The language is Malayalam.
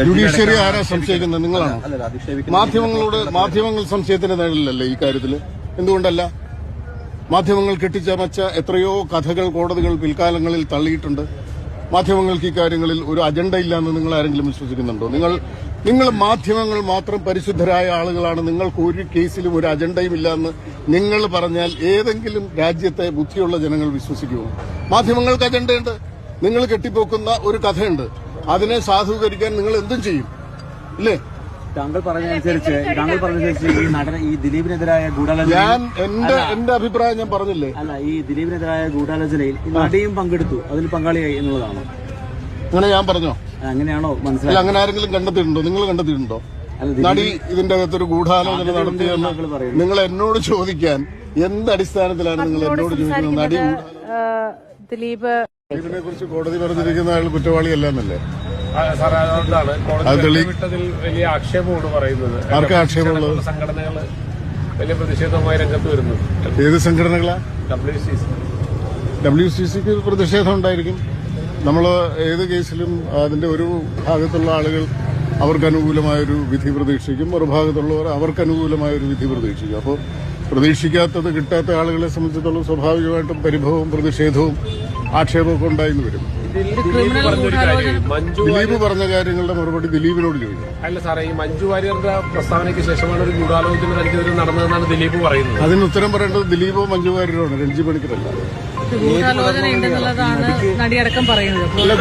ജുഡീഷ്യറി ആരാ സംശയിക്കുന്നത്? നിങ്ങളാണോ? മാധ്യമങ്ങൾ സംശയത്തിന്റെ നിഴലിലല്ലേ ഈ കാര്യത്തിൽ? എന്തുകൊണ്ടല്ല? മാധ്യമങ്ങൾ കെട്ടിച്ചമച്ച എത്രയോ കഥകൾ കോടതികൾ പിൽക്കാലങ്ങളിൽ തള്ളിയിട്ടുണ്ട്. മാധ്യമങ്ങൾക്ക് ഇക്കാര്യങ്ങളിൽ ഒരു അജണ്ട ഇല്ലാന്ന് നിങ്ങൾ ആരെങ്കിലും വിശ്വസിക്കുന്നുണ്ടോ? നിങ്ങൾ മാധ്യമങ്ങൾ മാത്രം പരിശുദ്ധരായ ആളുകളാണ്, നിങ്ങൾക്ക് ഒരു കേസിലും ഒരു അജണ്ടയും ഇല്ലാന്ന് നിങ്ങൾ പറഞ്ഞാൽ ഏതെങ്കിലും രാജ്യത്തെ ബുദ്ധിയുള്ള ജനങ്ങൾ വിശ്വസിക്കുമോ? മാധ്യമങ്ങൾക്ക് അജണ്ടയുണ്ട്. നിങ്ങൾ കെട്ടിപ്പോക്കുന്ന ഒരു കഥയുണ്ട്, അതിനെ സാധൂകരിക്കാൻ നിങ്ങൾ എന്തും ചെയ്യും, ഇല്ലേ? താങ്കൾ പറഞ്ഞതനുസരിച്ച് ഈ നടൻ ഈ ദിലീപിനെതിരായ ഗൂഢാലോചന, ഞാൻ എന്റെ അഭിപ്രായം ഞാൻ പറഞ്ഞില്ലേ? അല്ല, ഈ ദിലീപിനെതിരായ ഗൂഢാലോചനയിൽ നടിയും പങ്കെടുത്തു, അതിൽ പങ്കാളിയായി എന്നുള്ളതാണോ? അങ്ങനെ ഞാൻ പറഞ്ഞോ? അങ്ങനെയാണോ മനസ്സിലായി? അങ്ങനെ ആരെങ്കിലും കണ്ടെത്തിയിട്ടുണ്ടോ? നിങ്ങൾ കണ്ടെത്തിയിട്ടുണ്ടോ നടി ഇതിന്റെ അകത്തൊരു ഗൂഢാലോചന നടത്തിയെന്ന് നിങ്ങൾ എന്നോട് ചോദിക്കാൻ എന്ത് അടിസ്ഥാനത്തിലാണ് നിങ്ങൾ എന്നോട് ചോദിക്കുന്നത്? നടി ദിലീപിനെ കുറിച്ച് കോടതി പറഞ്ഞിരിക്കുന്ന അയാൾ കുറ്റവാളിയല്ലെന്നല്ലേ? വലിയ ആക്ഷേപമാണ് പറയുന്നത്. ആർക്കാ ആക്ഷേപമുള്ളത്? സംഘടനകള് വലിയ പ്രതിഷേധവുമായി രംഗത്ത് വരുന്നു. ഏത് സംഘടനകളാ? WCCക്ക് പ്രതിഷേധം ഉണ്ടായിരിക്കും. നമ്മൾ ഏത് കേസിലും അതിന്റെ ഒരു ഭാഗത്തുള്ള ആളുകൾ അവർക്ക് അനുകൂലമായൊരു വിധി പ്രതീക്ഷിക്കും, മറുഭാഗത്തുള്ളവർ അവർക്ക് അനുകൂലമായൊരു വിധി പ്രതീക്ഷിക്കും. അപ്പോൾ പ്രതീക്ഷിക്കാത്തത് കിട്ടാത്ത ആളുകളെ സംബന്ധിച്ചിടത്തോളം സ്വാഭാവികമായിട്ടും പരിഭവവും പ്രതിഷേധവും ആക്ഷേപമൊക്കെ ഉണ്ടായിന്ന് വരും. ദിലീപ് പറഞ്ഞ കാര്യങ്ങളുടെ മറുപടി ദിലീപിനോട് ചോദിക്കും. അല്ല സാറേ, ഈ മഞ്ജു വാര്യരുടെ പ്രസ്താവനയ്ക്ക് ശേഷമാണ് ഒരു ഗൂഢാലോചന തനിക്കെതിരെ നടന്നതെന്നാണ് ദിലീപ് പറയുന്നത്. അതിന് ഉത്തരം പറയേണ്ടത് ദിലീപോ മഞ്ജു വാര്യരോ ആണ്, രഞ്ജി പണിക്കരല്ല. ഗൂഢാലോചന ഉണ്ടെന്നുള്ളതാണ് നടിയടക്കം പറയുന്നത്.